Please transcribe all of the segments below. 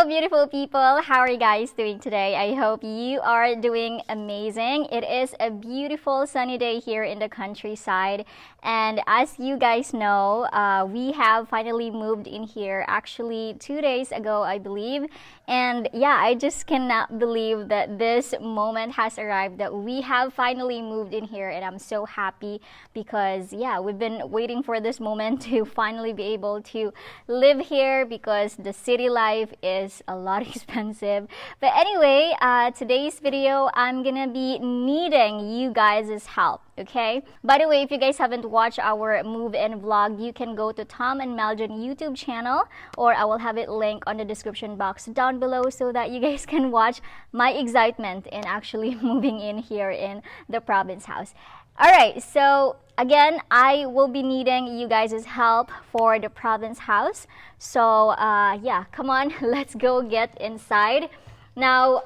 Hello, beautiful people. How are you guys doing today? I hope you are doing amazing. It is a beautiful sunny day here in the countryside. And as you guys know, we have finally moved in here actually 2 days ago, I believe. And yeah, I just cannot believe that this moment has arrived, that we have finally moved in here. And I'm so happy because, yeah, we've been waiting for this moment to finally be able to live here because the city life is a lot expensive. But anyway, today's video, I'm gonna be needing you guys' help. Okay, by the way, if you guys haven't watched our move-in vlog, you can go to Tom and Meljen YouTube channel, or I will have it linked on the description box down below so that you guys can watch my excitement in actually moving in here in the province house. Alright, so again, I will be needing you guys' help for the province house. So yeah, come on, let's go get inside. Now,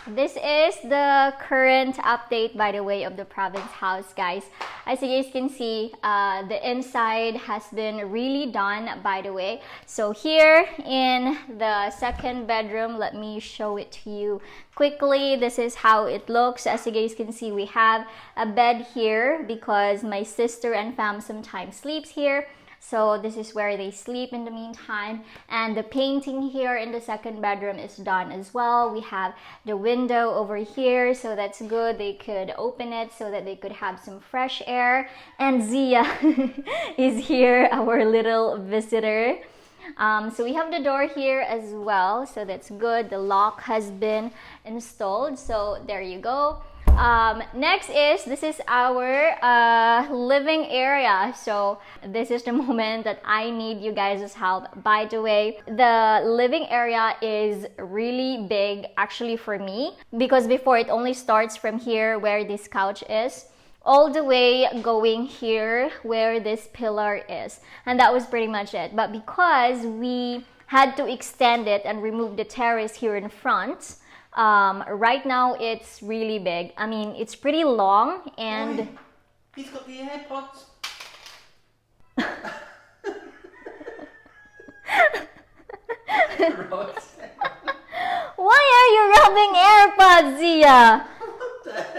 this is the current update, by the way, of the province house, guys. As you guys can see, the inside has been really done, by the way. So here in the second bedroom, let me show it to you quickly. This is how it looks. As you guys can see, we have a bed here because my sister and fam sometimes sleeps here. So this is where they sleep in the meantime. And the painting here in the second bedroom is done as well. We have the window over here, so that's good. They could open it so that they could have some fresh air. And Zia is here, our little visitor. So we have the door here as well, so that's good. The lock has been installed, so there you go. Next this is our living area. So this is the moment that I need you guys' help. By the way, the living area is really big actually for me, because before it only starts from here where this couch is, all the way going here where this pillar is, and that was pretty much it. But because we had to extend it and remove the terrace here in front, right now it's really big. I mean, it's pretty long, and he's got the AirPods. Why are you rubbing AirPods, Zia?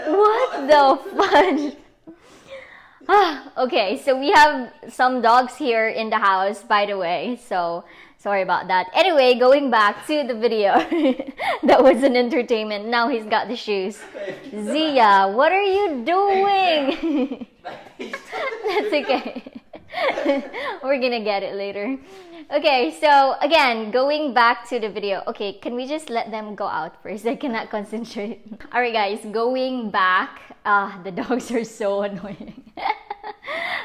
What the fudge? Okay, so we have some dogs here in the house, by the way, so sorry about that. Anyway, going back to the video. That was an entertainment. Now he's got the shoes. Zia, what are you doing? That's okay. We're gonna get it later. Okay, so again, going back to the video. Okay, can we just let them go out first? I cannot concentrate. Alright guys, going back. The dogs are so annoying.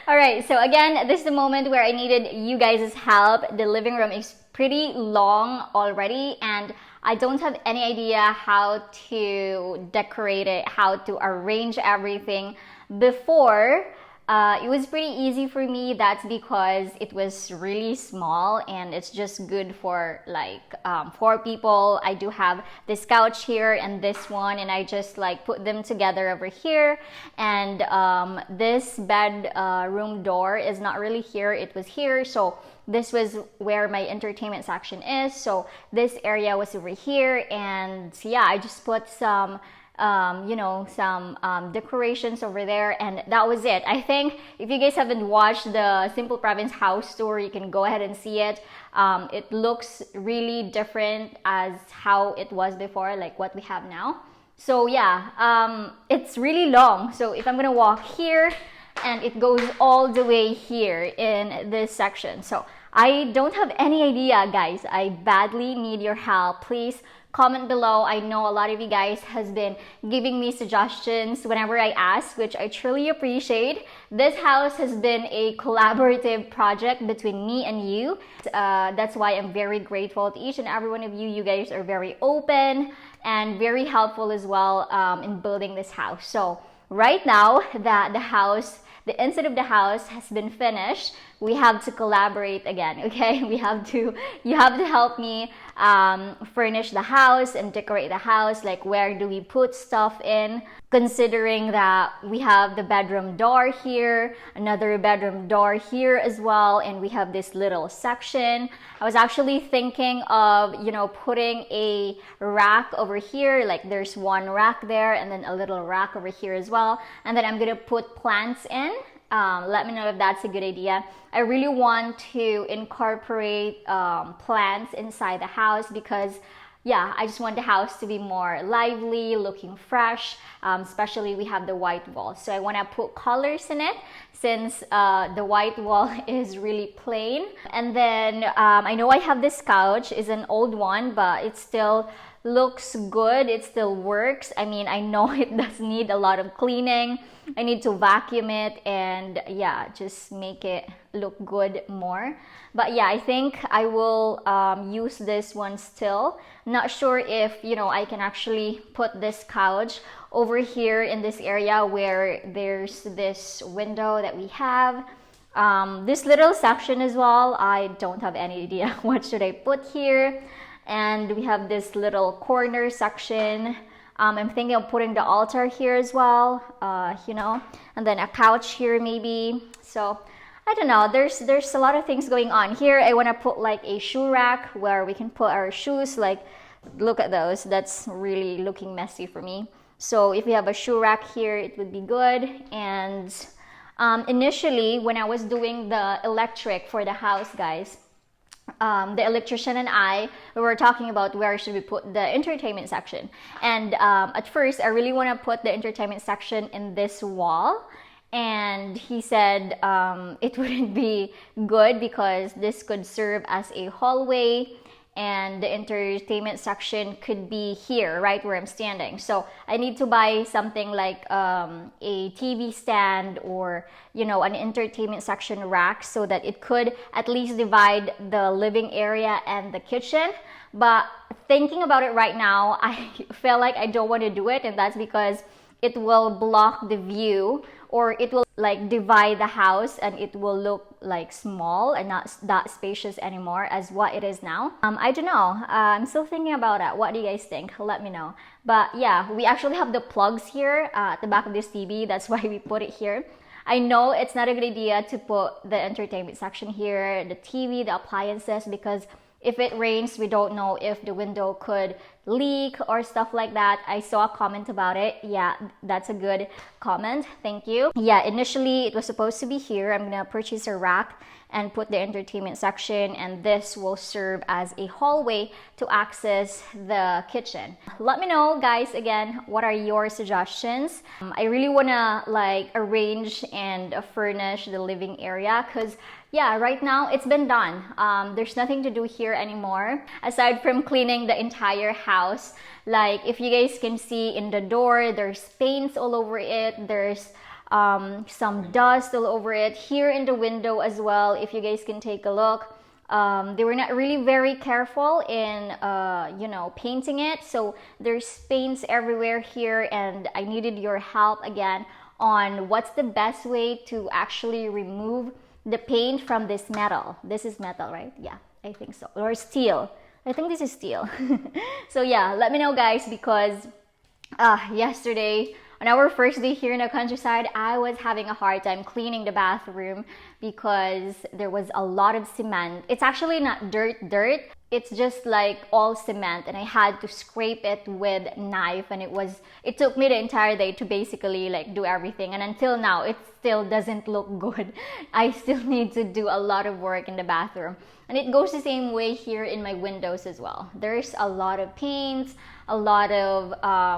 Alright, so again, this is the moment where I needed you guys' help. The living room is pretty long already, and I don't have any idea how to decorate it, how to arrange everything. Before, it was pretty easy for me. That's because it was really small and it's just good for like 4 people. I do have this couch here and this one, and I just like put them together over here. And this bed room door is not really here, it was here. So this was where my entertainment section is. So this area was over here, and yeah, I just put some decorations over there, and that was it. I think if you guys haven't watched the Simple Province house tour, you can go ahead and see it. It looks really different as how it was before, like what we have now. So yeah, it's really long. So if I'm gonna walk here, and it goes all the way here in this section. So I don't have any idea, guys. I badly need your help. Please comment below. I know a lot of you guys has been giving me suggestions whenever I ask, which I truly appreciate. This house has been a collaborative project between me and you. That's why I'm very grateful to each and every one of you. You guys are very open and very helpful as well in building this house. So right now that the inside of the house has been finished, we have to collaborate again, okay? You have to help me furnish the house and decorate the house. Like, where do we put stuff in? Considering that we have the bedroom door here, another bedroom door here as well, and we have this little section. I was actually thinking of, putting a rack over here. Like, there's one rack there and then a little rack over here as well. And then I'm gonna put plants in. Let me know if that's a good idea. I really want to incorporate plants inside the house because I just want the house to be more lively, looking fresh, especially we have the white wall. So I want to put colors in it since the white wall is really plain. And then I know I have this couch. It's an old one, but it still looks good. It still works. I mean, I know it does need a lot of cleaning. I need to vacuum it and just make it look good more. But I think I will use this one still. Not sure if I can actually put this couch over here in this area where there's this window that we have. This little section as well, I don't have any idea what should I put here. And we have this little corner section. I'm thinking of putting the altar here as well, and then a couch here maybe. So I don't know, there's a lot of things going on here. I want to put like a shoe rack where we can put our shoes. Like, look at those, that's really looking messy for me. So if we have a shoe rack here, it would be good. And initially when I was doing the electric for the house, guys, the electrician and we were talking about where should we put the entertainment section. And at first I really want to put the entertainment section in this wall, and he said it wouldn't be good because this could serve as a hallway and the entertainment section could be here, right where I'm standing. So I need to buy something like a TV stand or an entertainment section rack so that it could at least divide the living area and the kitchen. But thinking about it right now, I feel like I don't want to do it, and that's because it will block the view, or it will like divide the house and it will look like small and not that spacious anymore as what it is now. I don't know, I'm still thinking about it. What do you guys think? Let me know. But we actually have the plugs here at the back of this TV. That's why we put it here. I know it's not a good idea to put the entertainment section here, the TV, the appliances, because if it rains, we don't know if the window could leak or stuff like that. I saw a comment about it. Yeah, that's a good comment. Thank you. Yeah, initially it was supposed to be here. I'm gonna purchase a rack and put the entertainment section, and this will serve as a hallway to access the kitchen. Let me know, guys, again, what are your suggestions? I really wanna like arrange and furnish the living area because right now it's been done. There's nothing to do here anymore aside from cleaning the entire house. Like, if you guys can see in the door, there's paints all over it. There's some dust all over it. Here in the window as well, if you guys can take a look, they were not really very careful in painting it, so there's paints everywhere here, and I needed your help again on what's the best way to actually remove the paint from this metal. This is metal, right? Yeah, I think so. Or steel. I think this is steel. So let me know, guys, because yesterday on our first day here in the countryside, I was having a hard time cleaning the bathroom because there was a lot of cement. It's actually not dirt. It's just like all cement, and I had to scrape it with a knife, and it took me the entire day to basically like do everything, and until now it still doesn't look good. I still need to do a lot of work in the bathroom, and it goes the same way here in my windows as well. There's a lot of paints, a lot of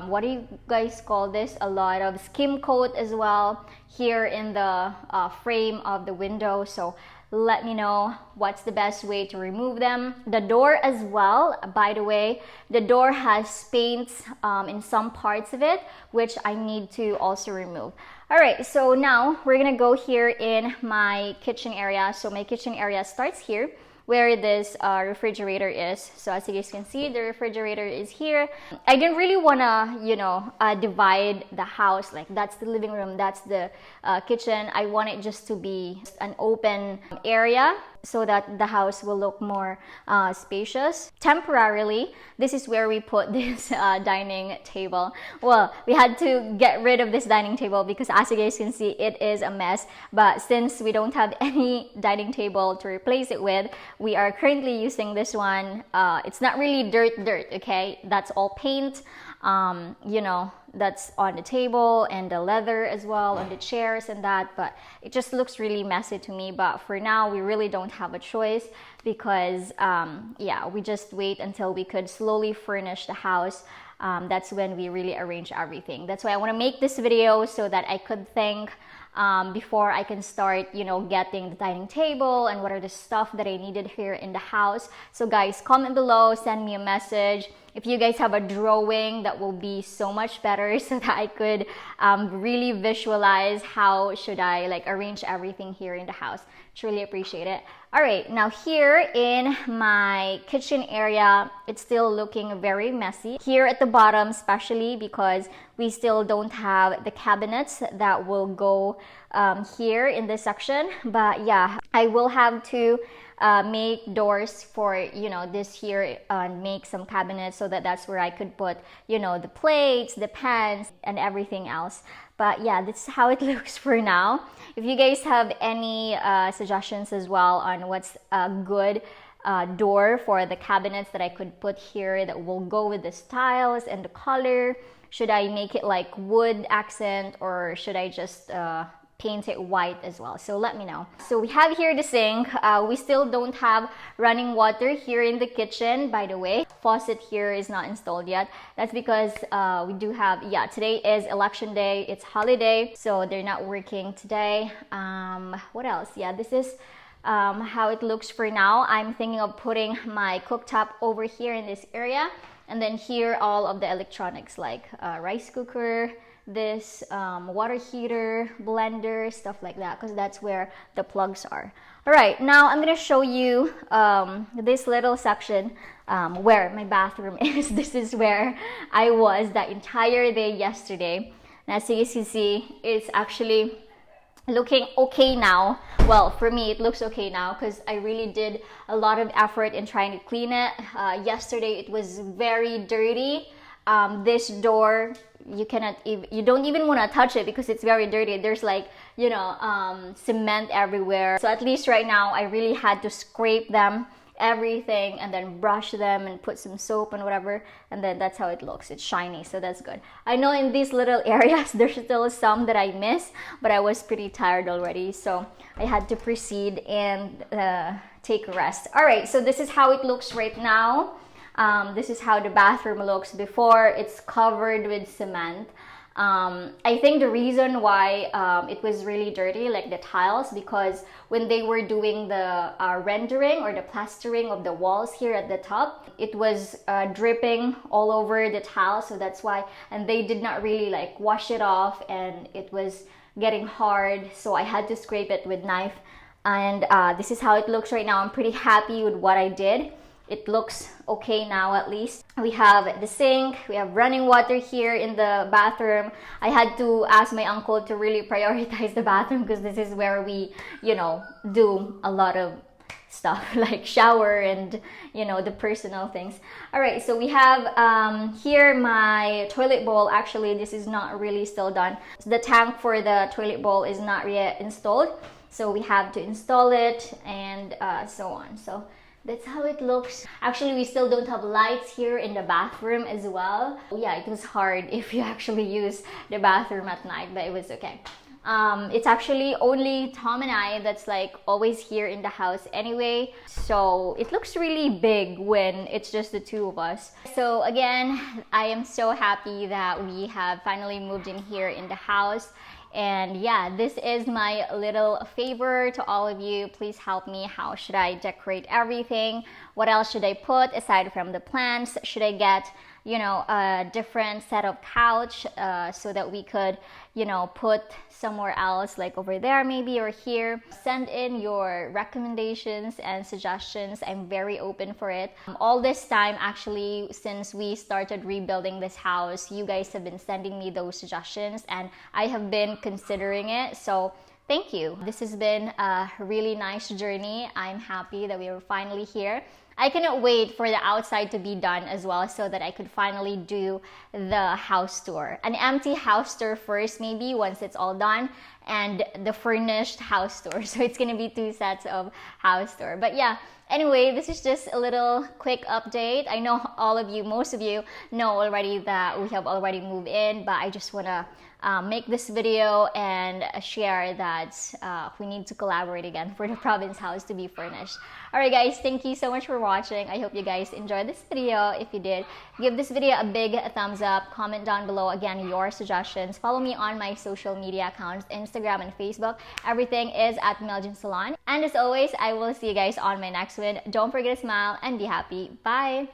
what do you guys call this, a lot of skim coat as well here in the frame of the window. So let me know what's the best way to remove them. The door as well, by the way, the door has paints in some parts of it, which I need to also remove. All right, so now we're gonna go here in my kitchen area. So my kitchen area starts here where this refrigerator is. So as you guys can see, the refrigerator is here. I didn't really wanna, divide the house, like that's the living room, that's the kitchen. I want it just to be an open area. so that the house will look more spacious. Temporarily, this is where we put this dining table. Well, we had to get rid of this dining table because as you guys can see, it is a mess. But since we don't have any dining table to replace it with, we are currently using this one. It's not really dirt, okay? That's all paint. You know, that's on the table and the leather as well on the chairs and that, but it just looks really messy to me. But for now, we really don't have a choice because yeah, we just wait until we could slowly furnish the house. That's when we really arrange everything. That's why I want to make this video so that I could think before I can start, you know, getting the dining table and what are the stuff that I needed here in the house. So guys, comment below, send me a message. If you guys have a drawing, that will be so much better so that I could really visualize how should I like arrange everything here in the house. Truly appreciate it. All right, now here in my kitchen area, it's still looking very messy. Here at the bottom, especially because we still don't have the cabinets that will go here in this section. But yeah, I will have to make doors for, you know, this here and make some cabinets so that that's where I could put, you know, the plates, the pans, and everything else. But yeah, this is how it looks for now. If you guys have any suggestions as well on what's a good door for the cabinets that I could put here that will go with the styles and the color, should I make it like wood accent or should I just paint it white as well? So let me know. So we have here the sink. We still don't have running water here in the kitchen, by the way. Faucet here is not installed yet. That's because we do have, yeah, today is election day. It's holiday, so they're not working today. What else? Yeah, this is how it looks for now. I'm thinking of putting my cooktop over here in this area, and then here all of the electronics like rice cooker, this water heater, blender, stuff like that, because that's where the plugs are. All right, now I'm gonna show you this little section where my bathroom is. This is where I was the entire day yesterday. And as you guys can see, it's actually looking okay now. Well, for me, it looks okay now because I really did a lot of effort in trying to clean it. Yesterday, it was very dirty. This door, you don't even want to touch it because it's very dirty. There's like, you know, cement everywhere. So at least right now, I really had to scrape them, everything, and then brush them and put some soap and whatever, and then that's how it looks. It's shiny, so that's good. I know in these little areas there's still some that I miss, but I was pretty tired already, so I had to proceed and take a rest. All right, so this is how it looks right now. This is how the bathroom looks before it's covered with cement. I think the reason why it was really dirty, like the tiles, because when they were doing the rendering or the plastering of the walls here at the top, it was dripping all over the tiles, so that's why. And they did not really like wash it off, and it was getting hard, so I had to scrape it with knife. And this is how it looks right now. I'm pretty happy with what I did. It looks okay now, at least. We have the sink, we have running water here in the bathroom. I had to ask my uncle to really prioritize the bathroom because this is where we, you know, do a lot of stuff like shower and, you know, the personal things. All right, so we have here my toilet bowl. Actually, this is not really still done. The tank for the toilet bowl is not yet installed, so we have to install it and so on. So that's how it looks. Actually, we still don't have lights here in the bathroom as well. Yeah, it was hard if you actually use the bathroom at night, but it was okay. It's actually only Tom and I that's like always here in the house anyway, so it looks really big when it's just the two of us. So again, I am so happy that we have finally moved in here in the house. And yeah, this is my little favor to all of you. Please help me. How should I decorate everything? What else should I put aside from the plants? Should I get, you know, a different set of couch so that we could, you know, put somewhere else, like over there maybe, or here? Send in your recommendations and suggestions. I'm very open for it. All this time, actually, since we started rebuilding this house, you guys have been sending me those suggestions and I have been considering it. So thank you. This has been a really nice journey. I'm happy that we are finally here. I cannot wait for the outside to be done as well so that I could finally do the house tour. An empty house tour first, maybe, once it's all done, and the furnished house tour. So it's gonna be 2 sets of house tour. But yeah, anyway, this is just a little quick update. I know all of you, most of you know already that we have already moved in, but I just wanna make this video and share that we need to collaborate again for the province house to be furnished. Alright guys, thank you so much for watching. I hope you guys enjoyed this video. If you did, give this video a big thumbs up. Comment down below again your suggestions. Follow me on my social media accounts, Instagram and Facebook. Everything is at meljeansolon. And as always, I will see you guys on my next one. Don't forget to smile and be happy. Bye!